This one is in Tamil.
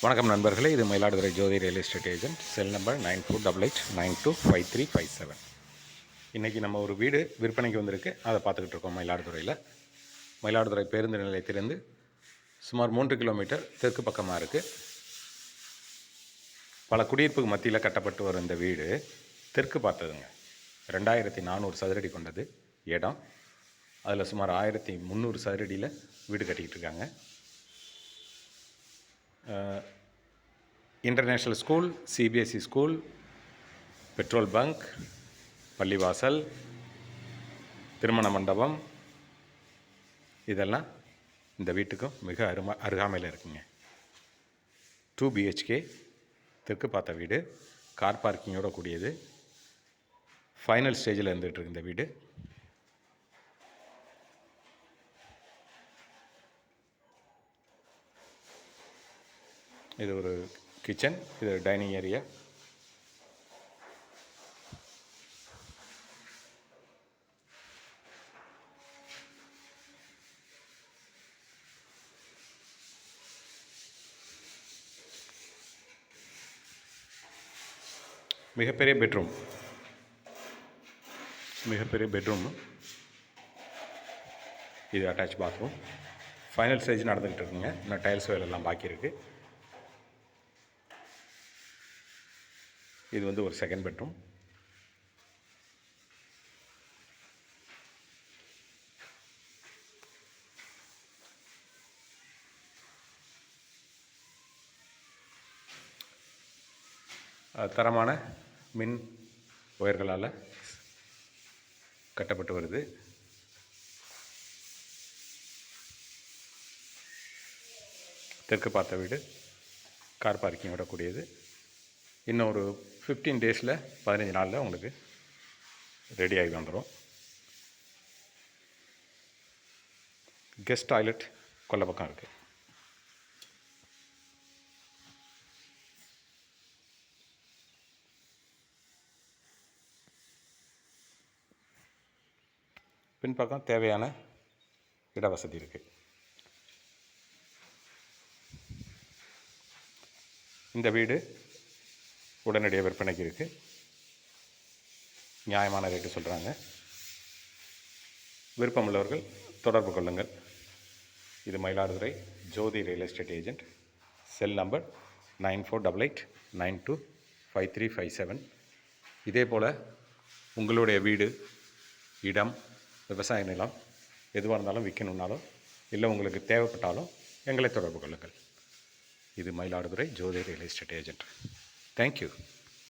வணக்கம் நண்பர்களே, இது Mayiladuthurai Jothi real estate agent. Cell number 9488925357. இன்றைக்கி நம்ம ஒரு வீடு விற்பனைக்கு வந்திருக்கு, அதை பார்த்துக்கிட்டு இருக்கோம். மயிலாடுதுறை பேருந்து நிலையத்திலிருந்து சுமார் 3 கிலோமீட்டர் தெற்கு பக்கமாக இருக்குது. பல குடியிருப்புக்கு மத்தியில் கட்டப்பட்டு வரும் இந்த வீடு தெற்கு பார்த்ததுங்க. 2400 சதுரடி கொண்டது இடம். அதில் சுமார் 1300 சதுரடியில் வீடு கட்டிக்கிட்டு இருக்காங்க. International school, CBSE school, petrol bunk, பள்ளிவாசல், திருமண மண்டபம் இதெல்லாம் இந்த வீட்டுக்கும் மிக அருகாமையில் இருக்குங்க. 2 BHK தெற்கு பார்த்த வீடு, கார் பார்க்கிங்கோடு கூடியது. ஃபைனல் ஸ்டேஜில் இருந்துகிட்ருக்கு இந்த வீடு. இது ஒரு கிச்சன், இது டைனிங் ஏரியா. மிகப்பெரிய பெட்ரூம். இது அட்டாச் பாத்ரூம். ஃபைனல் ஸ்டேஜ் நடந்துக்கிட்டு இருக்குங்க. இன்னும் டைல்ஸ் வேலையெல்லாம் பாக்கி இருக்குது. இது வந்து ஒரு செகண்ட் பெட்ரூம். தரமான மின் ஒயர்களால் கட்டப்பட்டு வருது. தெற்கு பார்த்த வீடு, கார் பார்க்கிங் விடக்கூடியது. இன்னும் ஒரு 15 டேஸில் 15 நாளில் உங்களுக்கு ரெடி ஆகி வந்துடும். கெஸ்ட் டாய்லெட் கொல்லை பக்கம் இருக்குது. பின்பக்கம் தேவையான இட வசதி இருக்குது. இந்த வீடு உடனடியாக விற்பனைக்கு இருக்குது. நியாயமான ரேட்டு சொல்கிறாங்க. விருப்பமுள்ளவர்கள் தொடர்பு கொள்ளுங்கள். இது Mayiladuthurai Jothi real estate agent. Cell number 9488925357. இதே போல் உங்களுடைய வீடு, இடம், விவசாய நிலம் எதுவாக இருந்தாலும் விற்கணுன்னாலும் இல்லை உங்களுக்கு தேவைப்பட்டாலும் எங்களை தொடர்பு கொள்ளுங்கள். இது Mayiladuthurai Jothi real estate agent. Thank you.